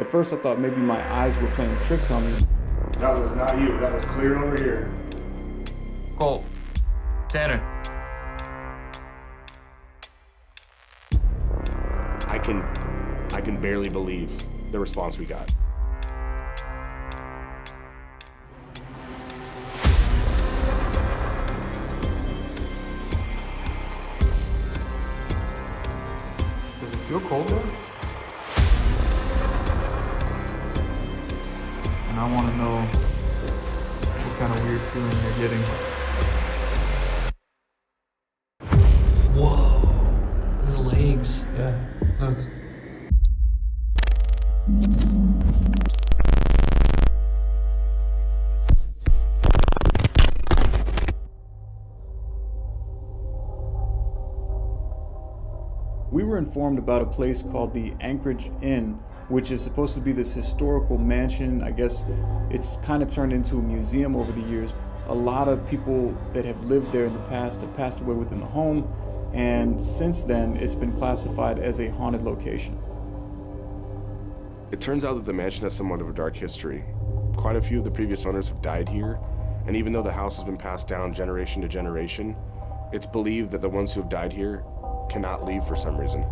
At first I thought maybe my eyes were playing tricks on me. That was not you. That was clear over here. Colt. Tanner. I can barely believe the response we got. Does it feel cold there? And I want to know what kind of weird feeling you're getting. Whoa, the legs. Yeah, look. We were informed about a place called the Anchorage Inn, which is supposed to be this historical mansion. I guess it's kind of turned into a museum over the years. A lot of people that have lived there in the past have passed away within the home, and since then it's been classified as a haunted location. It turns out that the mansion has somewhat of a dark history. Quite a few of the previous owners have died here, and even though the house has been passed down generation to generation, it's believed that the ones who have died here cannot leave for some reason.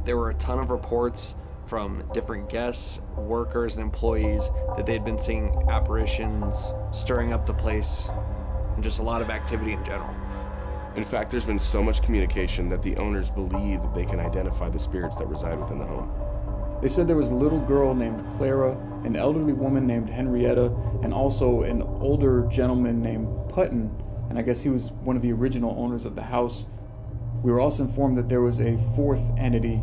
There were a ton of reports from different guests, workers, and employees that they'd been seeing apparitions stirring up the place and just a lot of activity in general. In fact, there's been so much communication that the owners believe that they can identify the spirits that reside within the home. They said there was a little girl named Clara, an elderly woman named Henrietta, and also an older gentleman named Putton, and I guess he was one of the original owners of the house. We were also informed that there was a fourth entity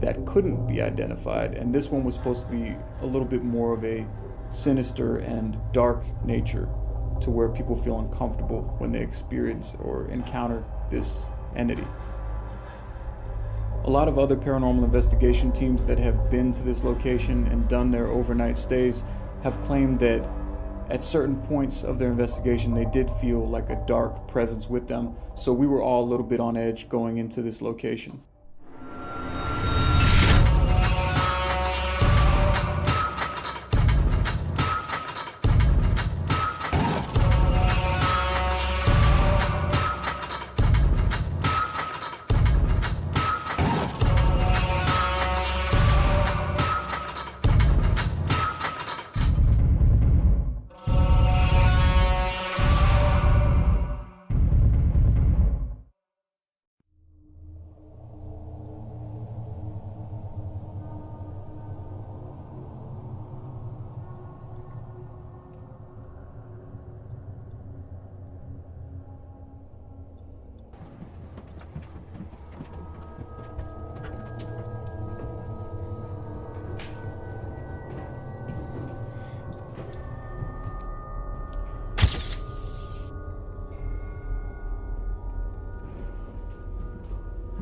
that couldn't be identified, and this one was supposed to be a little bit more of a sinister and dark nature, to where people feel uncomfortable when they experience or encounter this entity. A lot of other paranormal investigation teams that have been to this location and done their overnight stays have claimed that at certain points of their investigation they did feel like a dark presence with them, so we were all a little bit on edge going into this location.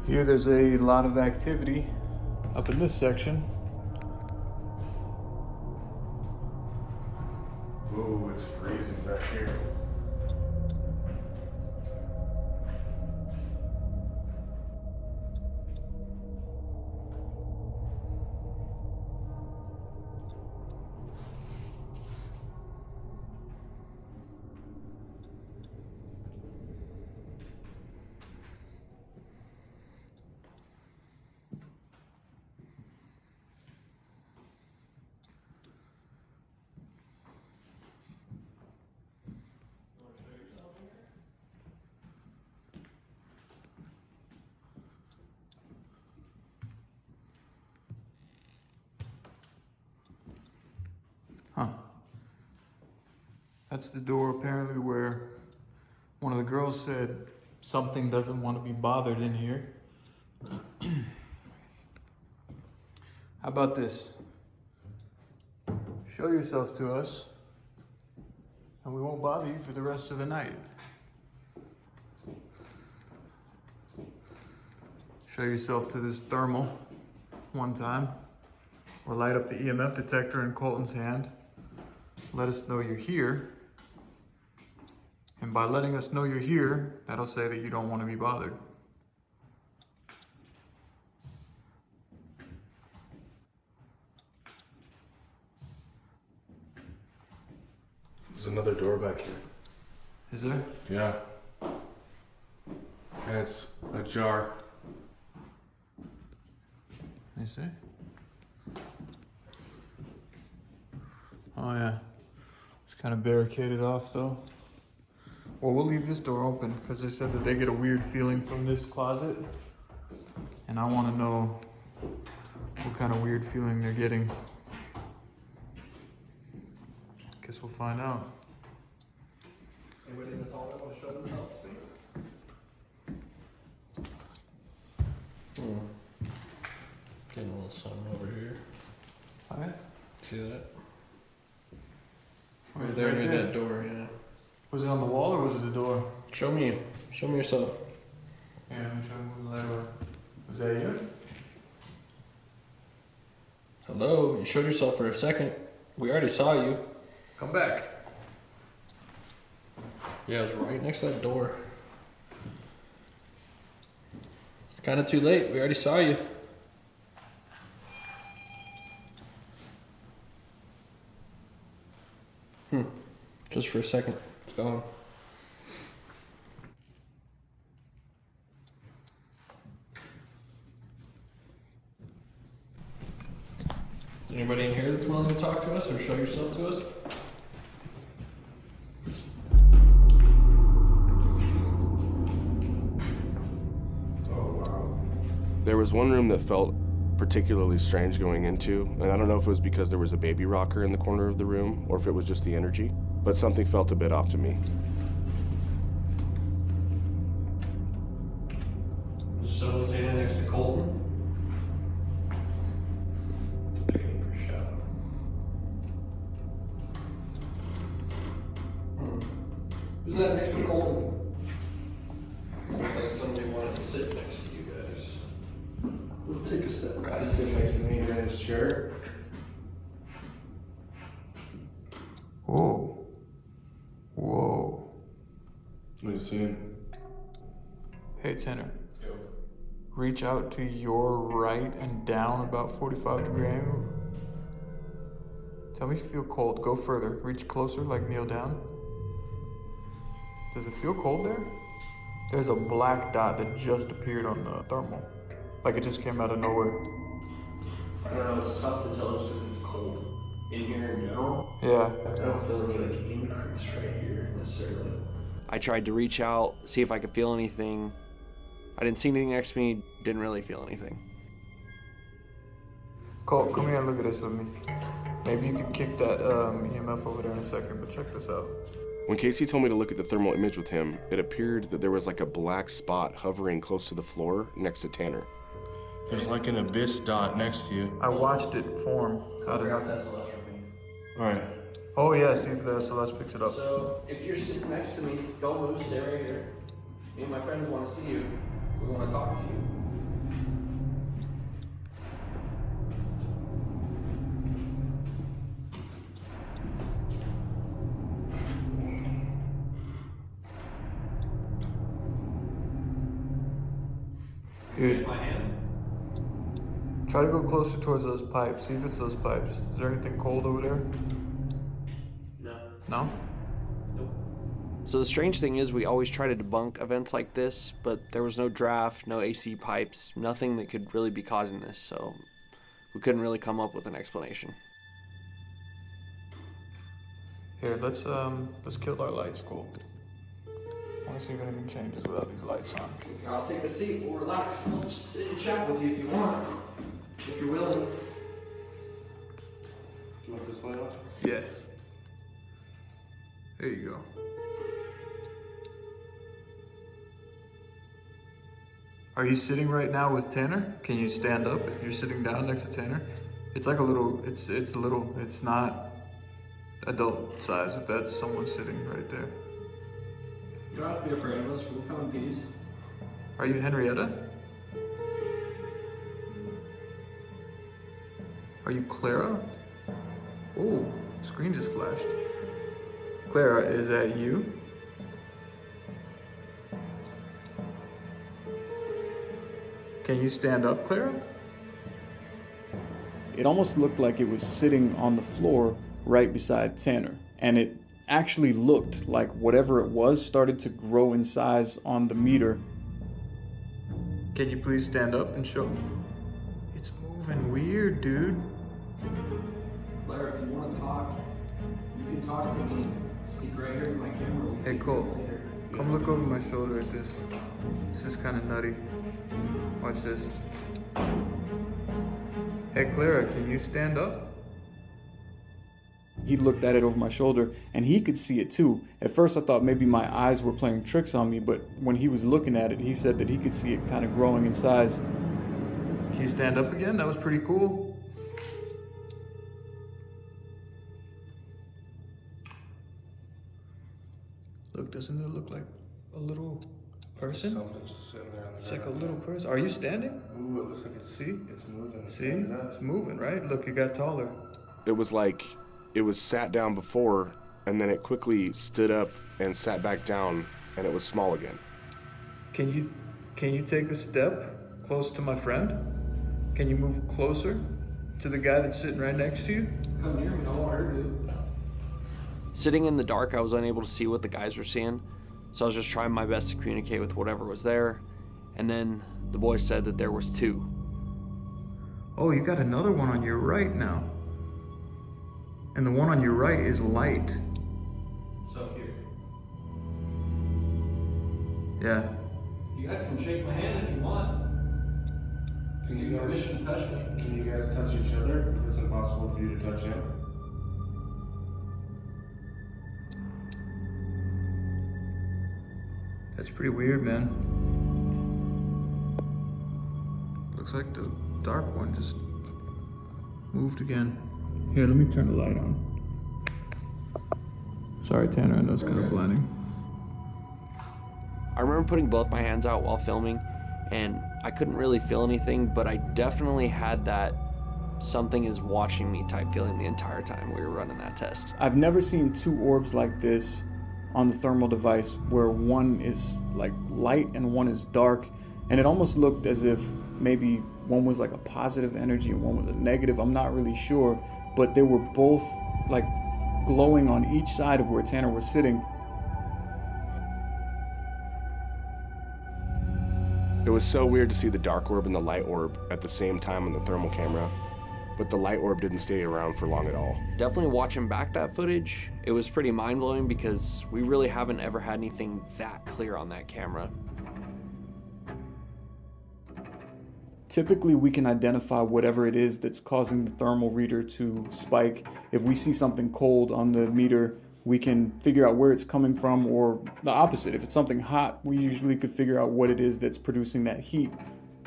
Here there's a lot of activity up in this section. Ooh, it's freezing back here. Huh. That's the door apparently where one of the girls said something doesn't want to be bothered in here. How about this? Show yourself to us and we won't bother you for the rest of the night. Show yourself to this thermal one time, or light up the EMF detector in Colton's hand. Let us know you're here. And by letting us know you're here, that'll say that you don't want to be bothered. There's another door back here. Is there? Yeah. And it's ajar. Let me see. Oh yeah. It's kind of barricaded off though. Well, we'll leave this door open because they said that they get a weird feeling from this closet. And I want to know what kind of weird feeling they're getting. Guess we'll find out. Anybody in this hallway want to show themselves? Getting a little sun over here. Alright. See that? Right Right there near there. that door, yeah. Was it on the wall or was it the door? Show me yourself. Yeah, let me try to move the light away. Was that you? Hello, you showed yourself for a second. We already saw you. Come back. Yeah, it was right next to that door. It's kind of too late. We already saw you. Just for a second. It's gone. Is anybody in here that's willing to talk to us or show yourself to us? There was one room that felt particularly strange going into, and I don't know if it was because there was a baby rocker in the corner of the room or if it was just the energy, but something felt a bit off to me. Is someone standing next to Colton? Looking for shadow. Who's that next to Colton? Like somebody wanted to sit next to you guys. We'll take a step back. He's sitting next to me in his chair. Whoa. Whoa. What are you seeing? Hey, Tanner. Reach out to your right and down about 45-degree angle. Tell me if you feel cold. Go further. Reach closer, like kneel down. Does it feel cold there? There's a black dot that just appeared on the thermal. Like it just came out of nowhere. I don't know, it's tough to tell just because it's cold in here in general. Yeah. I don't feel any like increase right here necessarily. I tried to reach out, see if I could feel anything. I didn't see anything next to me, didn't really feel anything. Colt, come here and look at this with me. Maybe you can kick that EMF over there in a second, but check this out. When Casey told me to look at the thermal image with him, it appeared that there was like a black spot hovering close to the floor next to Tanner. There's like an abyss dot next to you. I watched it form out of nothing. Alright. Oh yeah, see if the SLS picks it up. So, if you're sitting next to me, don't move, stay right here. Me and my friends want to see you. We want to talk to you. Dude, My hand? try to go closer towards those pipes. See if it's those pipes. Is there anything cold over there? No. No? So the strange thing is we always try to debunk events like this, but there was no draft, no AC pipes, nothing that could really be causing this, so we couldn't really come up with an explanation. Here, let's kill our lights, Cole. I want to see if anything changes without these lights on. I'll take a seat. We'll relax. We'll just sit and chat with you if you want. If you're willing. You want this light off? Yeah. There you go. Are you sitting right now with Tanner? Can you stand up if you're sitting down next to Tanner? It's like a little, it's not adult size if that's someone sitting right there. You don't have to be afraid of us. We'll come in peace. Are you Henrietta? Are you Clara? Oh, screen just flashed. Clara, is that you? Can you stand up, Clara? It almost looked like it was sitting on the floor right beside Tanner, and it actually looked like whatever it was started to grow in size on the meter. Can you please stand up and show? It's moving weird, dude. Blair, if you want to talk, you can talk to me. Speak right here to my camera. Hey, Cole, come look over my shoulder at this. This is kind of nutty. Watch this. Hey, Clara, can you stand up? He looked at it over my shoulder, and he could see it too. At first, I thought maybe my eyes were playing tricks on me, but when he was looking at it, he said that he could see it kind of growing in size. Can you stand up again? That was pretty cool. Look, doesn't it look like a little person? Something's just sitting there on the It's like a ground. little person. Are you standing? Ooh, it looks like it's See? It's moving. It's See? standing up. It's moving, right? Look, it got taller. It was like it was sat down before, and then it quickly stood up and sat back down, and it was small again. Can you take a step close to my friend? Can you move closer to the guy that's sitting right next to you? Come near me, I want her to. Sitting in the dark, I was unable to see what the guys were seeing, so I was just trying my best to communicate with whatever was there. And then the boy said that there was two. Oh, you got another one on your right now. And the one on your right is light. So here. Yeah. You guys can shake my hand if you want. Can you give me permission to touch me? Can you guys touch each other? It's impossible for you to touch him. That's pretty weird, man. Looks like the dark one just moved again. Here, let me turn the light on. Sorry, Tanner, I know it's kind of blinding. I remember putting both my hands out while filming, and I couldn't really feel anything, but I definitely had that something is watching me type feeling the entire time we were running that test. I've never seen two orbs like this on the thermal device where one is like light and one is dark, and it almost looked as if maybe one was like a positive energy and one was a negative. I'm not really sure, but they were both like glowing on each side of where Tanner was sitting. It was so weird to see the dark orb and the light orb at the same time on the thermal camera, but the light orb didn't stay around for long at all. Definitely watching back that footage, it was pretty mind-blowing because we really haven't ever had anything that clear on that camera. Typically, we can identify whatever it is that's causing the thermal reader to spike. If we see something cold on the meter, we can figure out where it's coming from, or the opposite. If it's something hot, we usually could figure out what it is that's producing that heat.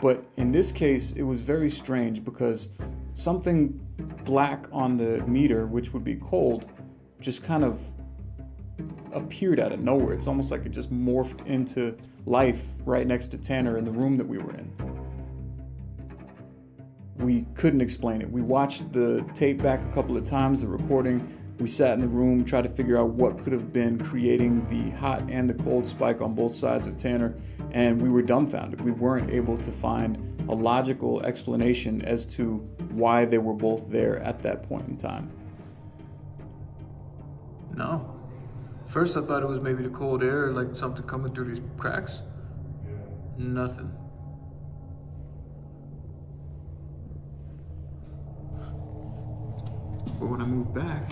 But in this case, it was very strange because something black on the meter, which would be cold, just kind of appeared out of nowhere. It's almost like it just morphed into life right next to Tanner in the room that we were in. We couldn't explain it. We watched the tape back a couple of times, the recording. We sat in the room, tried to figure out what could have been creating the hot and the cold spike on both sides of Tanner, and we were dumbfounded. We weren't able to find a logical explanation as to why they were both there at that point in time. No. First I thought it was maybe the cold air, like something coming through these cracks. Nothing. But when I moved back,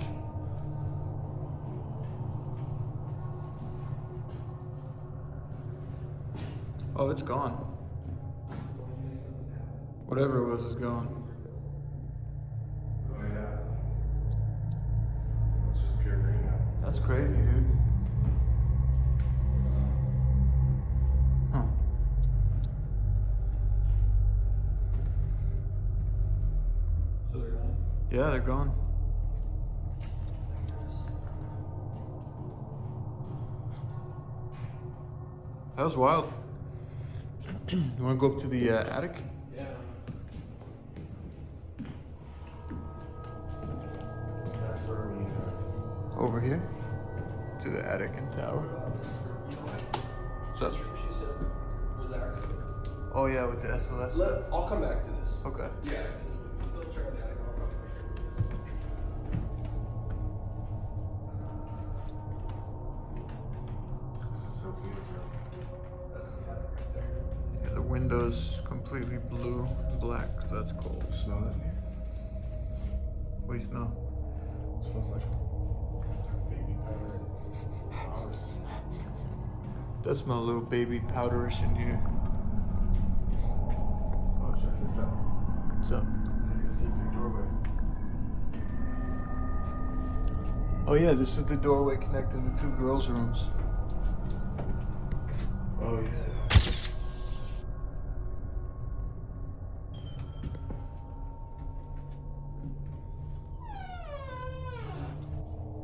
oh, it's gone. Whatever it was is gone. Oh yeah. It's just pure green now. That's crazy, dude. Huh. So they're gone? Yeah, they're gone. That was wild. You want to go up to the attic? Yeah. That's where we. Over here? To the attic and tower. So, She said, was that? oh yeah, with the SLS stuff. I'll come back to this. Okay. Yeah, let's check out the attic. I'll come back here. windows completely blue and black because that's cold. Smell that in here? What do you smell? It smells like baby powder and flowers. Does smell a little baby powderish in here. Oh, check this out. What's up? So you can see through doorway. Oh yeah, this is the doorway connecting the two girls' rooms. Oh yeah.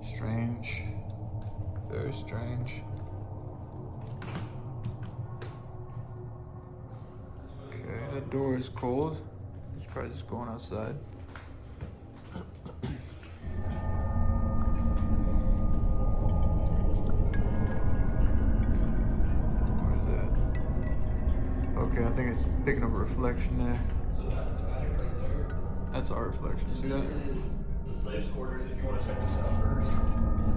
Strange. Very strange. Okay, that door is cold. It's probably just going outside. Where is that? Okay, I think it's picking up a reflection there. So that's the attic right there. That's our reflection. See that? This is the slaves' quarters if you want to check this out first.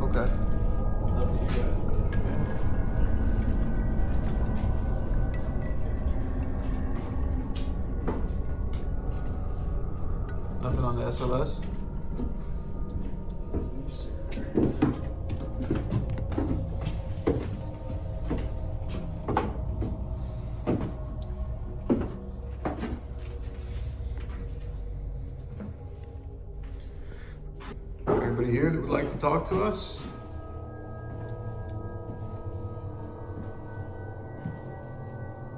Okay. Up to you guys. Nothing on the SLS? Anybody here that would like to talk to us?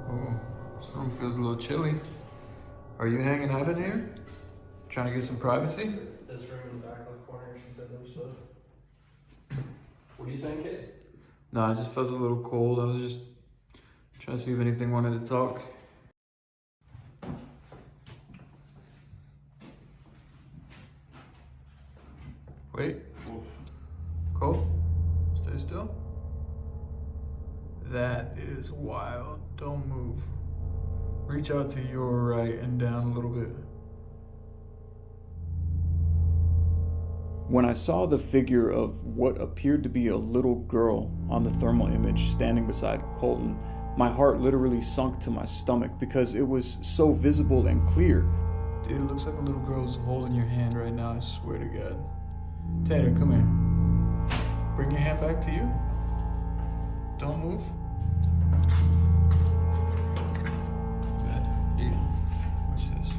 Oh, this room feels a little chilly. Are you hanging out in here? Trying to get some privacy? This room in the back left corner, she said there's stuff. What are you saying, Case? No, I just felt a little cold. I was just trying to see if anything wanted to talk. Wait. Cole, stay still. That is wild. Don't move. Reach out to your right and down a little bit. When I saw the figure of what appeared to be a little girl on the thermal image standing beside Colton, my heart literally sunk to my stomach because it was so visible and clear. Dude, it looks like a little girl's holding your hand right now, I swear to God. Tanner, come here. Bring your hand back to you. Don't move. Good. Here. Watch this.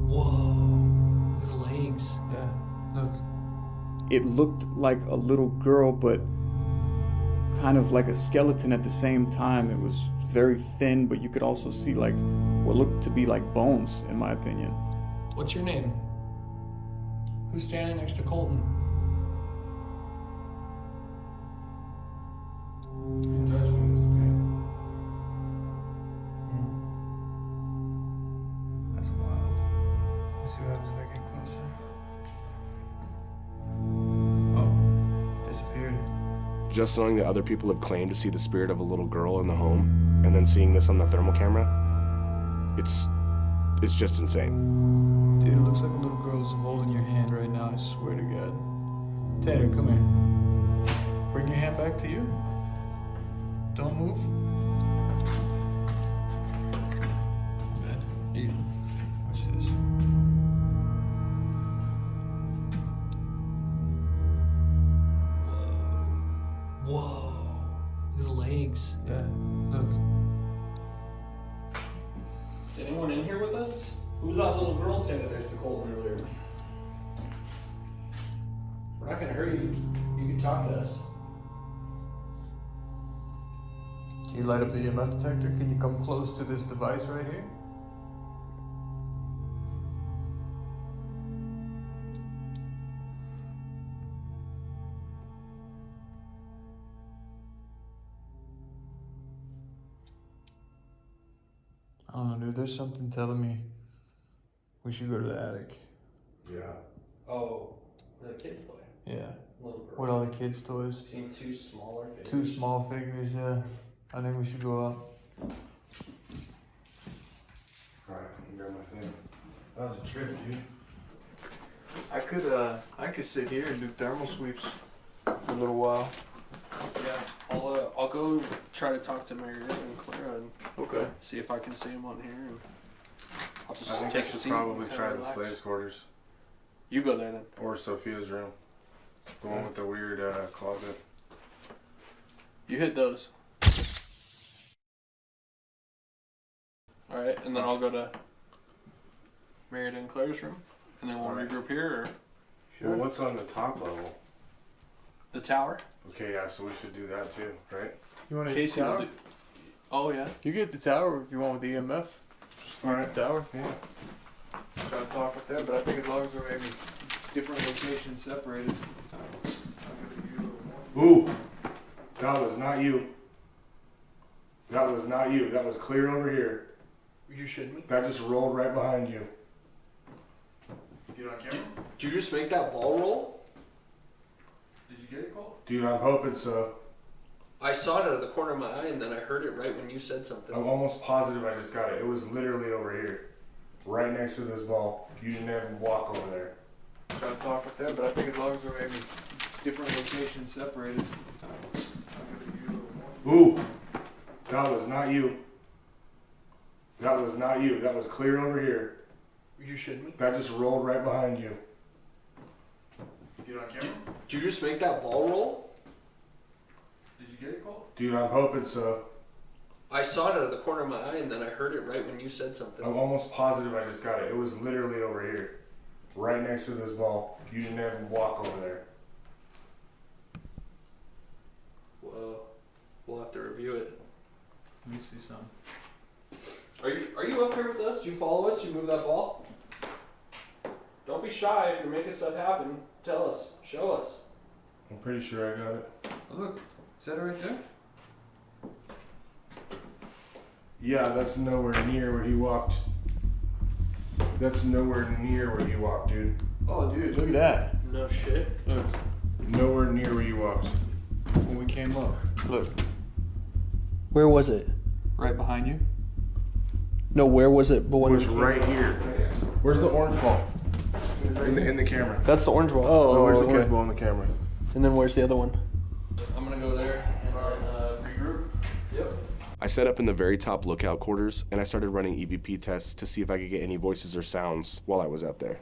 Whoa. The legs. Yeah, look. It looked like a little girl, but kind of like a skeleton at the same time. It was very thin, but you could also see like what looked to be like bones, in my opinion. What's your name? Who's standing next to Colton? You can touch me, it's okay. That's wild. Let's see what happens if I get closer. Oh, disappeared. Just knowing that other people have claimed to see the spirit of a little girl in the home, and then seeing this on the thermal camera, it's just insane. Dude, it looks like a little girl's holding your hand right now, I swear to God. Tanner, come here. Bring your hand back to you. Don't move. Good. Here. Watch this. Whoa. The legs. Yeah, look. Is anyone in here with us? Who was that little girl standing next to Colton earlier? We're not gonna hurt you. You can talk to us. Can you light up the EMF detector? Can you come close to this device right here? I don't know, dude. There's something telling me we should go to the attic. Yeah. Oh, where the kids play. Yeah. Little girl. With all the kids' toys. Seen two smaller figures. Two small figures, yeah. I think we should go up. Alright, you can grab my thing. That was a trip, dude. I could sit here and do thermal sweeps. for a little while. Yeah, I'll go try to talk to Mary and Clara and Okay. see if I can see them on here, and I'll just I think take I a should seat probably and kinda try the relax. slaves' quarters You go there then. or Sophia's room. The one with the weird closet. You hit those. All right, and then I'll go to Merida and Claire's room, and then we'll All right. regroup here or Well, what's on the top level? the tower. Okay, yeah, so we should do that too, right? You want to Casey hit the will tower? do. Oh yeah. You get the tower if you want with the EMF. Just All hit right. the tower. Yeah. Try to talk with them, but I think as long as we're maybe different locations separated. Ooh, that was not you. That was not you. That was clear over here. You shouldn't me. That just rolled right behind you. Get on camera? Did you just make that ball roll? Did you get it, Cole? Dude, I'm hoping so. I saw it out of the corner of my eye, and then I heard it right when you said something. I'm almost positive I just got it. It was literally over here. Right next to this ball. You didn't even walk over there. Try to talk with them, but I think as long as we're maybe different locations separated. Ooh, that was not you. That was not you. That was clear over here. You shouldn't me. That just rolled right behind you. Get on camera? Did you just make that ball roll? Did you get it, Cole? Dude, I'm hoping so. I saw it out of the corner of my eye, and then I heard it right when you said something. I'm almost positive I just got it. It was literally over here. Right next to this ball. You didn't even walk over there. Whoa. We'll have to review it. Let me see some. Are you up here with us? Do you follow us? You move that ball? Don't be shy. If you're making stuff happen, tell us. Show us. I'm pretty sure I got it. Oh, look, is that it right there? Yeah, that's nowhere near where he walked. That's nowhere near where he walked, dude. Oh, dude, look at that. No shit. Look, Nowhere near where you walked. when we came up. Look, Where was it? right behind you. No, where was it? But It when was right here. Where's the orange ball? In the camera. that's the orange ball. Oh, Where's the okay. orange ball in the camera? And then where's the other one? I'm gonna go there and regroup. Yep. I set up in the very top lookout quarters and I started running EVP tests to see if I could get any voices or sounds while I was up there.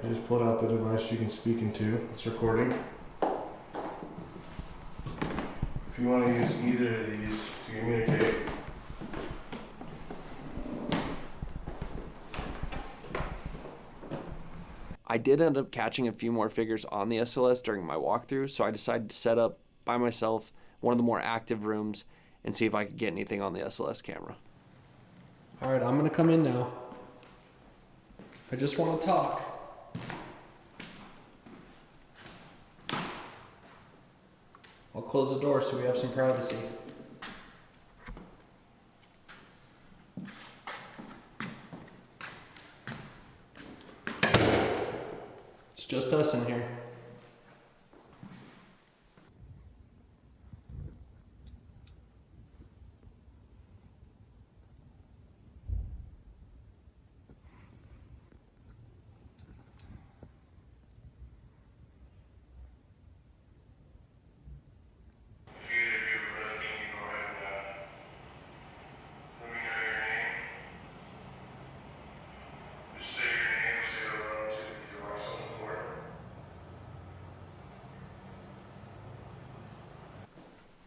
I just pulled out the device you can speak into. It's recording. If you want to use either of these to communicate. I did end up catching a few more figures on the SLS during my walkthrough, so I decided to set up by myself one of the more active rooms and see if I could get anything on the SLS camera. All right, I'm gonna come in now. I just want to talk. I'll close the door so we have some privacy. It's just us in here.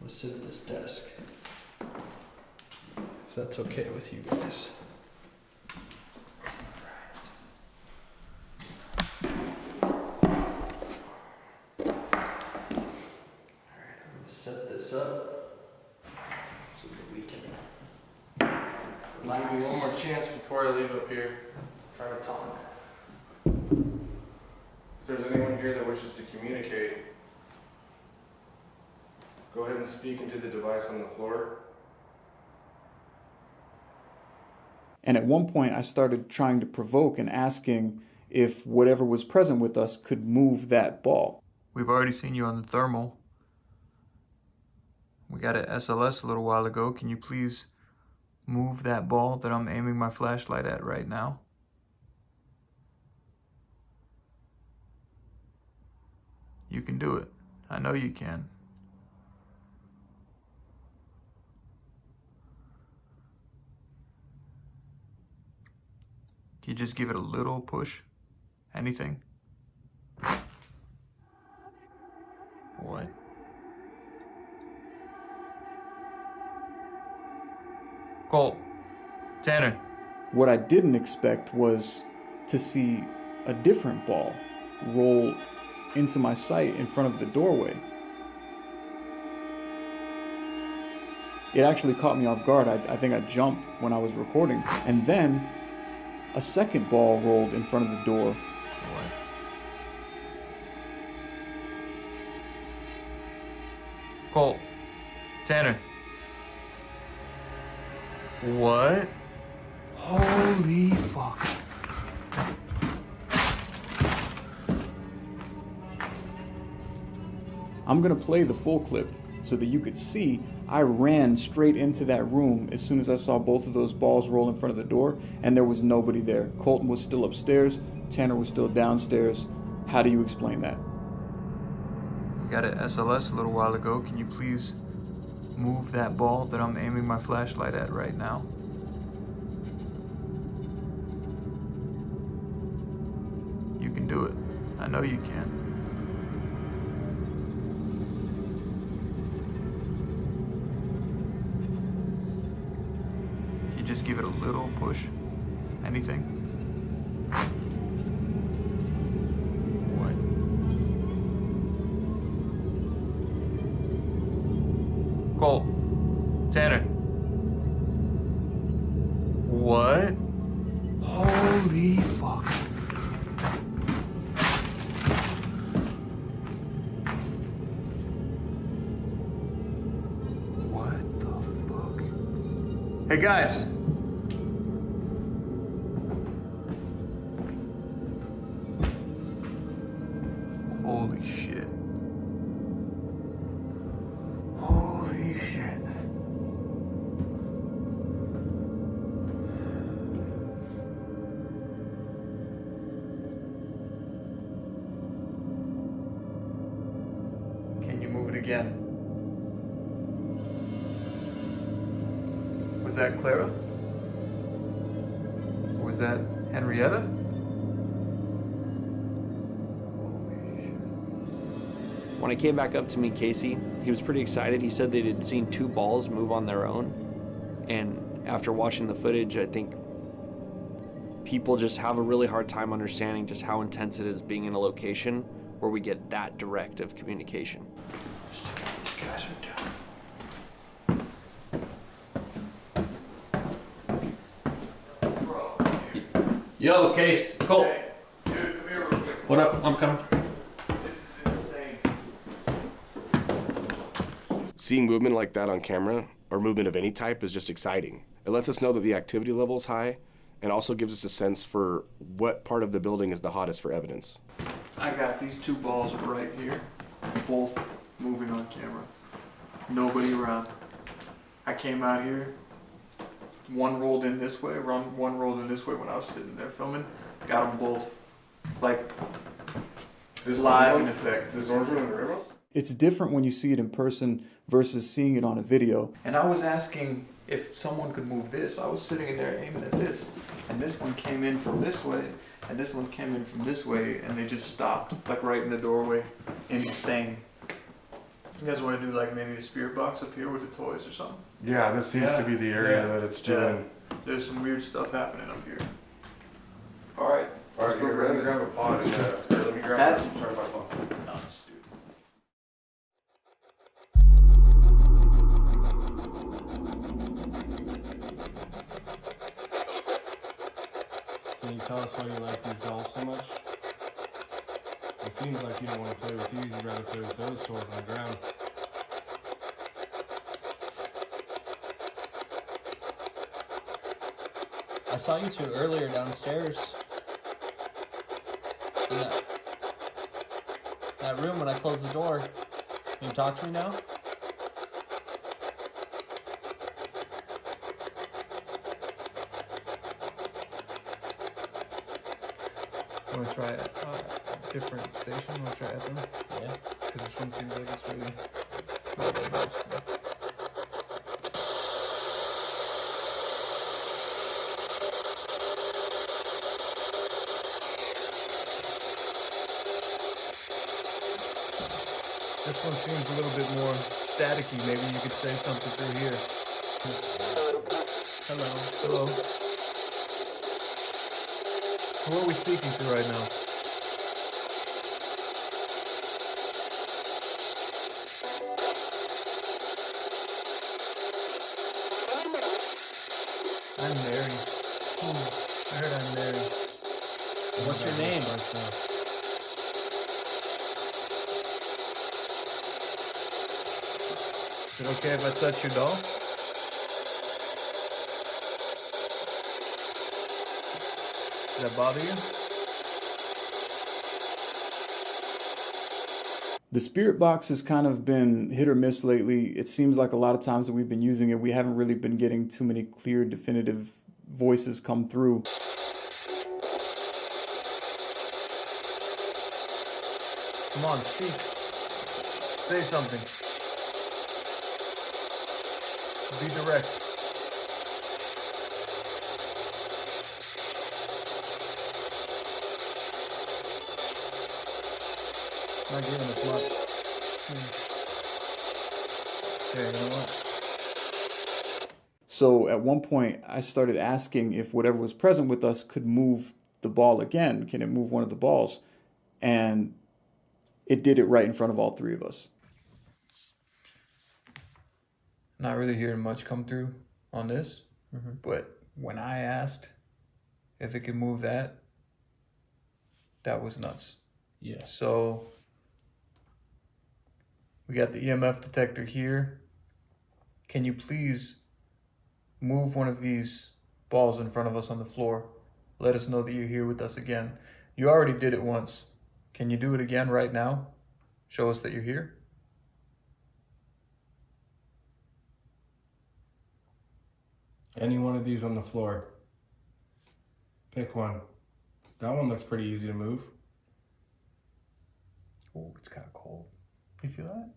I'm gonna sit at this desk. If that's okay with you guys. Alright, I'm gonna set this up so that we can I'll give you one more chance before I leave up here. try to talk. If there's anyone here that wishes to communicate, go ahead and speak into the device on the floor. And at one point, I started trying to provoke and asking if whatever was present with us could move that ball. We've already seen you on the thermal. We got an SLS a little while ago. Can you please move that ball that I'm aiming my flashlight at right now? can do it. I know you can. Can you just give it a little push? Anything? What? Colt. Tanner. What I didn't expect was to see a different ball roll into my sight in front of the doorway. It actually caught me off guard. I think I jumped when I was recording. And then a second ball rolled in front of the door. What? Colt. Tanner. What? Holy fuck. I'm gonna play the full clip so that you could see I ran straight into that room as soon as I saw both of those balls roll in front of the door, and there was nobody there. Colton was still upstairs, Tanner was still downstairs. How do you explain that? You got an SLS a little while ago. Can you please move that ball that I'm aiming my flashlight at right now? You can do it. I know you can. Can you just give it a little push? Anything? What? Colt. Tanner. What? Holy fuck. What the fuck? Hey guys. Holy shit. Holy shit. Can you move it again? Was that Clara? Or was that Henrietta? Holy shit. When I came back up to meet Casey, he was pretty excited. He said they had seen two balls move on their own. And after watching the footage, I think people just have a really hard time understanding just how intense it is being in a location where we get that direct of communication. These guys are down. Yo, Case. Colt. Dude, come here real quick. What up? I'm coming. This is insane. Seeing movement like that on camera, or movement of any type, is just exciting. It lets us know that the activity level is high, and also gives us a sense for what part of the building is the hottest for evidence. I got these two balls right here, both moving on camera. Nobody around. I came out here, one rolled in this way, one rolled in this way when I was sitting there filming. Got them both, like, live in effect. This orange one and the red one? It's different when you see it in person versus seeing it on a video. And I was asking if someone could move this. I was sitting in there aiming at this, and this one came in from this way, and this one came in from this way, and they just stopped, like right in the doorway. Insane. You guys want to do like maybe a spirit box up here with the toys or something? Yeah, this seems to be the area that it's doing. There's some weird stuff happening up here. All right. All right, let's go here, let me grab grab a pot and or let me grab That's- sorry, my phone. it. Nuts, dude. Can you tell us why you like these dolls so much? It seems like you don't want to play with these, you'd rather play with those toys on the ground. I saw you two earlier downstairs. In that room when I closed the door. Can you talk to me now? Want to try it? different station? I'll try them. Yeah. Because this one seems like it's really... This one seems a little bit more staticky. Maybe you could say something through here. Hello. Hello. Who are we speaking to right now? I'm Mary. I heard I'm Mary. What's your name? Is it okay if I touch your doll? Does that bother you? The spirit box has kind of been hit or miss lately. It seems like a lot of times that we've been using it, we haven't really been getting too many clear, definitive voices come through. Come on, speak. Say something. Be direct. Not giving us much. Okay, you know what? So at one point, I started asking if whatever was present with us could move the ball again. Can it move one of the balls? And it did it right in front of all three of us. Not really hearing much come through on this, but when I asked if it could move that was nuts. Yeah. So we got the EMF detector here. Can you please move one of these balls in front of us on the floor? Let us know that you're here with us again. You already did it once. Can you do it again right now? Show us that you're here. Any one of these on the floor. Pick one. That one looks pretty easy to move. Oh, it's kind of cold. You feel that?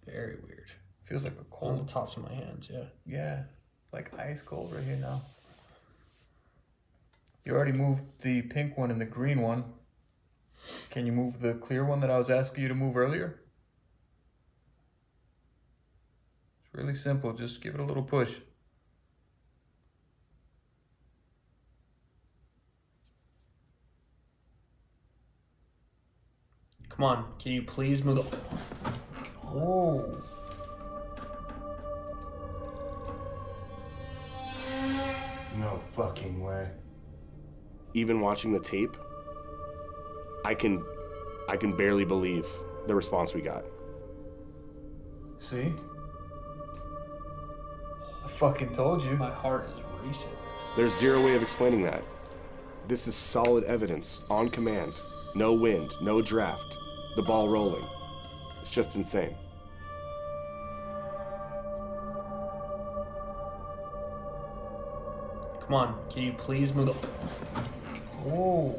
Very weird. Feels like a On the cold. tops of my hands, yeah. Yeah, like ice cold right here now. You already moved the pink one and the green one. Can you move the clear one that I was asking you to move earlier? It's really simple. Just give it a little push. Come on, can you please move the... Oh. No fucking way. Even watching the tape, I can barely believe the response we got. See? I fucking told you. My heart is racing. There's zero way of explaining that. This is solid evidence, on command. No wind, no draft, the ball rolling. It's just insane. Come on, can you please move the... Oh.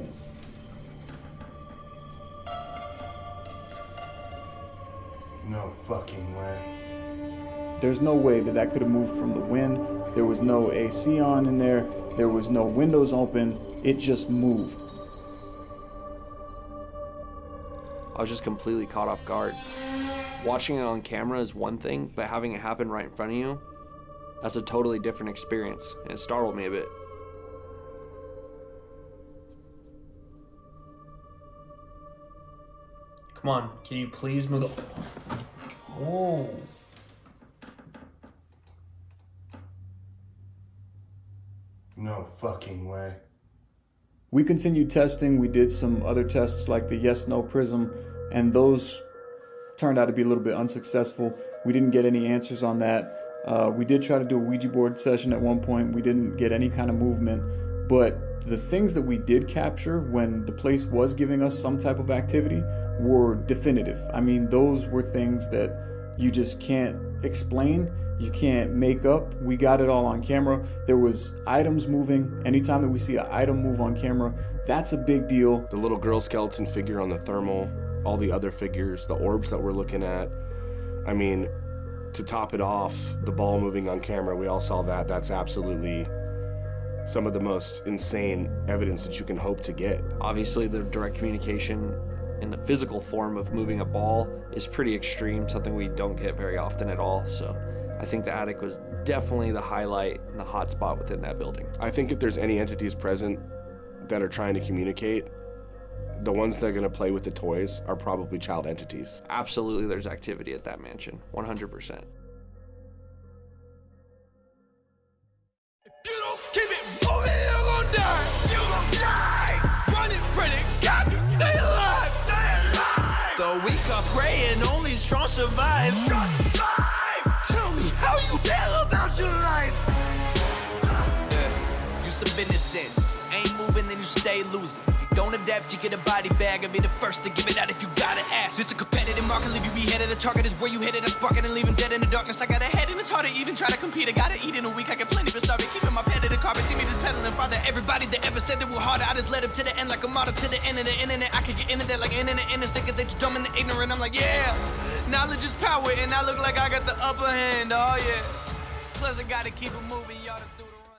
No fucking way. There's no way that that could have moved from the wind. There was no AC on in there. There was no windows open. It just moved. I was just completely caught off guard. Watching it on camera is one thing, but having it happen right in front of you, that's a totally different experience, and it startled me a bit. Come on, can you please move the... Oh. No fucking way. We continued testing. We did some other tests like the yes-no prism, and those turned out to be a little bit unsuccessful. We didn't get any answers on that. We did try to do a Ouija board session at one point. We didn't get any kind of movement, but the things that we did capture when the place was giving us some type of activity were definitive. I mean, those were things that you just can't explain, you can't make up. We got it all on camera. There was items moving. Anytime that we see an item move on camera, that's a big deal. The little girl skeleton figure on the thermal, all the other figures, the orbs that we're looking at. I mean, to top it off, the ball moving on camera, we all saw that. That's absolutely some of the most insane evidence that you can hope to get. Obviously, the direct communication in the physical form of moving a ball is pretty extreme, something we don't get very often at all. So I think the attic was definitely the highlight and the hot spot within that building. I think if there's any entities present that are trying to communicate, the ones that are going to play with the toys are probably child entities. Absolutely, there's activity at that mansion, 100%. You don't keep it moving, you're gonna die. You gon' die. Running, pretty, got to stay alive. Stay alive. The weak are praying, only strong survive. Strong survive. Tell me how you feel about your life. You some business sense. Ain't moving, then you stay losing. If you don't adapt, you get a body bag. I'll be the first to give it out if you gotta ask. This a competitive market, leave you beheaded. The target is where you headed. I'm sparking and leaving dead in the darkness. I got a head and it's hard to even try to compete. I gotta eat in a week. I get plenty but starving. Keeping my pet in the carpet. See me just pedaling farther. Everybody that ever said they were harder, I just led them to the end like a martyr to the end of the internet. I could get into that like internet innocent, cause they too dumb and they ignorant. I'm like, yeah, knowledge is power, and I look like I got the upper hand. Oh yeah. Plus I gotta keep it moving, y'all.